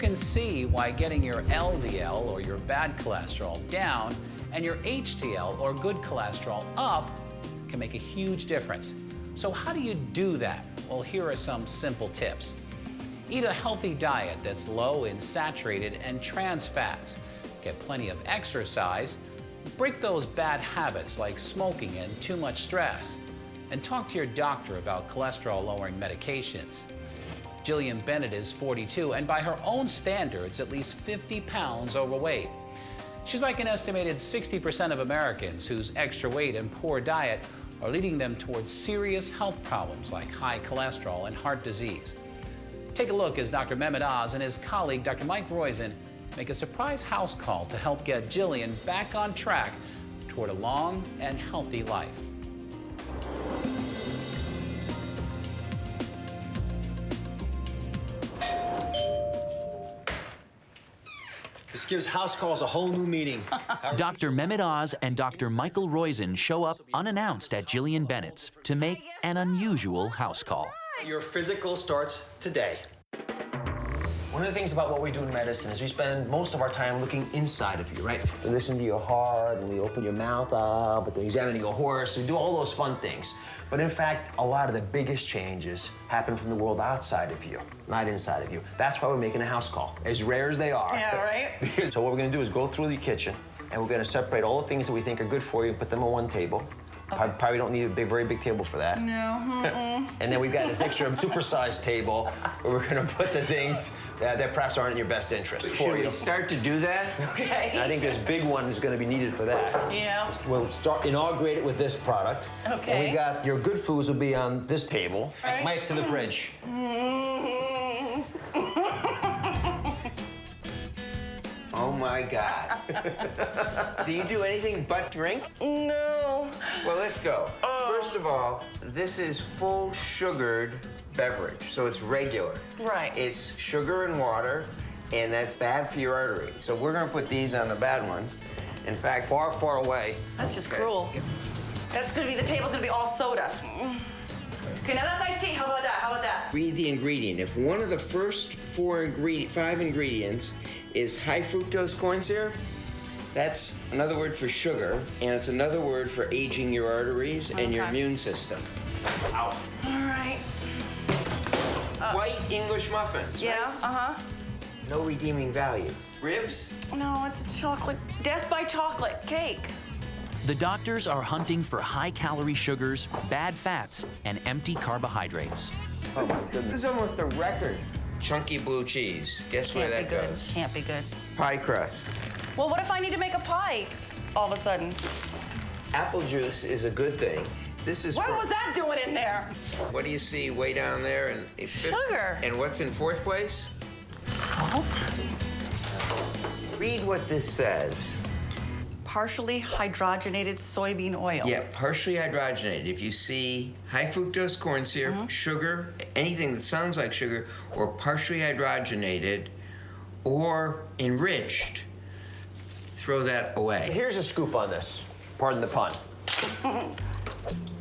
can see why getting your LDL, or your bad cholesterol, down and your HDL, or good cholesterol, up can make a huge difference. So how do you do that? Well, here are some simple tips. Eat a healthy diet that's low in saturated and trans fats. Get plenty of exercise. Break those bad habits like smoking and too much stress. And talk to your doctor about cholesterol-lowering medications. Jillian Bennett is 42 and by her own standards, at least 50 pounds overweight. She's like an estimated 60% of Americans whose extra weight and poor diet are leading them towards serious health problems like high cholesterol and heart disease. Take a look as Dr. Mehmet Oz and his colleague, Dr. Mike Roizen, make a surprise house call to help get Jillian back on track toward a long and healthy life. This gives house calls a whole new meaning. Dr. Mehmet Oz and Dr. Michael Roizen show up unannounced at Jillian Bennett's to make an unusual house call. Your physical starts today. One of the things about what we do in medicine is we spend most of our time looking inside of you, right? We listen to your heart, and we open your mouth up, and examining your horse. We do all those fun things. But in fact, a lot of the biggest changes happen from the world outside of you, not inside of you. That's why we're making a house call, as rare as they are. Yeah, right? So what we're gonna do is go through the kitchen, and we're gonna separate all the things that we think are good for you and put them on one table. Okay. Probably don't need a very big table for that. No. And then we've got this extra supersized table where we're gonna put the things that perhaps aren't in your best interest for Should you. we start to do that? Okay. I think this big one is gonna be needed for that. Yeah. We'll inaugurate it with this product. Okay. And we got your good foods will be on this table. Right. Mike, to the fridge. Oh my God. Do you do anything but drink? No. Well, let's go. First of all, this is full sugared beverage, so it's regular. Right. It's sugar and water, and that's bad for your artery. So we're gonna put these on the bad one. In fact, Far, far away. That's just cruel. That's gonna be, the table's gonna be all soda. Okay, now that's iced tea. How about that? How about that? read the ingredient. If one of the first five ingredients is high fructose corn syrup, that's another word for sugar, and it's another word for aging your arteries and your Okay. immune system. Ow. All right. White English muffins. Yeah, uh-huh. No redeeming value. Ribs? No, it's a chocolate, death by chocolate cake. The doctors are hunting for high-calorie sugars, bad fats, and empty carbohydrates. Oh, my This goodness. is almost a record. Chunky blue cheese. Guess where that goes? Can't be good. Pie crust. Well, what if I need to make a pie all of a sudden? Apple juice is a good thing. This is What for- was that doing in there? What do you see way down there? And it's Sugar. And what's in fourth place? Salt. Read what this says. Partially hydrogenated soybean oil. Yeah, partially hydrogenated. If you see high fructose corn syrup, sugar, anything that sounds like sugar, or partially hydrogenated or enriched, throw that away. Here's a scoop on this. Pardon the pun.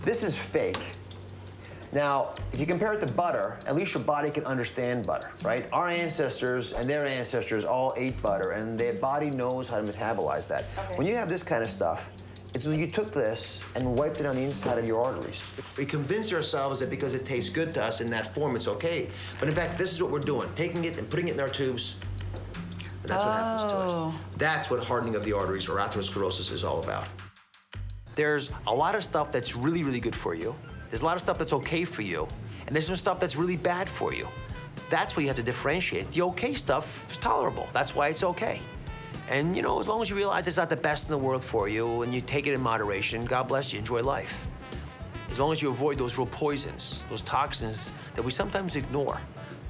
This is fake. Now, if you compare it to butter, at least your body can understand butter, right? Our ancestors and their ancestors all ate butter, and their body knows how to metabolize that. Okay. When you have this kind of stuff, it's like you took this and wiped it on the inside of your arteries. We convince ourselves that because it tastes good to us in that form, it's okay. But in fact, this is what we're doing, taking it and putting it in our tubes. And that's what happens to Oh. it. That's what hardening of the arteries or atherosclerosis is all about. There's a lot of stuff that's really, really good for you. There's a lot of stuff that's okay for you. And there's some stuff that's really bad for you. That's what you have to differentiate. The okay stuff is tolerable. That's why it's okay. And, you know, as long as you realize it's not the best in the world for you and you take it in moderation, God bless you, enjoy life. As long as you avoid those real poisons, those toxins that we sometimes ignore.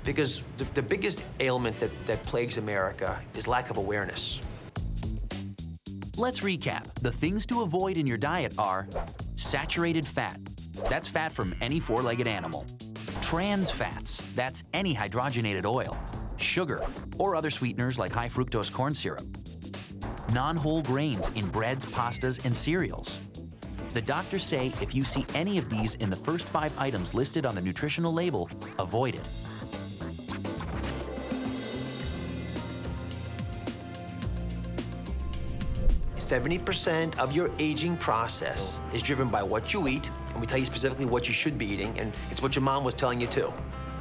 Because the biggest ailment that plagues America is lack of awareness. Let's recap. The things to avoid in your diet are saturated fat. That's fat from any four-legged animal. Trans fats. That's any hydrogenated oil. Sugar, or other sweeteners like high fructose corn syrup. Non-whole grains in breads, pastas, and cereals. The doctors say if you see any of these in the first 5 items listed on the nutritional label, avoid it. 70% of your aging process is driven by what you eat, and we tell you specifically what you should be eating, and it's what your mom was telling you too.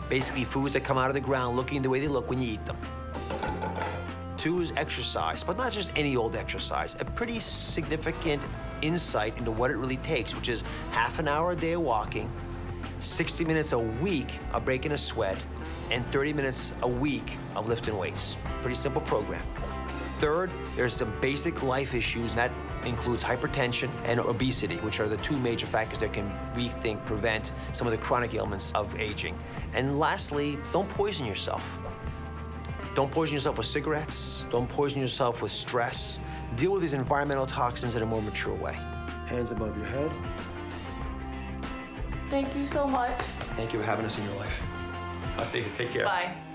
Basically, foods that come out of the ground looking the way they look when you eat them. 2 is exercise, but not just any old exercise. A pretty significant insight into what it really takes, which is half an hour a day of walking, 60 minutes a week of breaking a sweat, and 30 minutes a week of lifting weights. Pretty simple program. 3rd, there's some basic life issues, and that includes hypertension and obesity, which are the 2 major factors that can, we think, prevent some of the chronic ailments of aging. And lastly, don't poison yourself. Don't poison yourself with cigarettes. Don't poison yourself with stress. Deal with these environmental toxins in a more mature way. Hands above your head. Thank you so much. Thank you for having us in your life. I'll see you. Take care. Bye.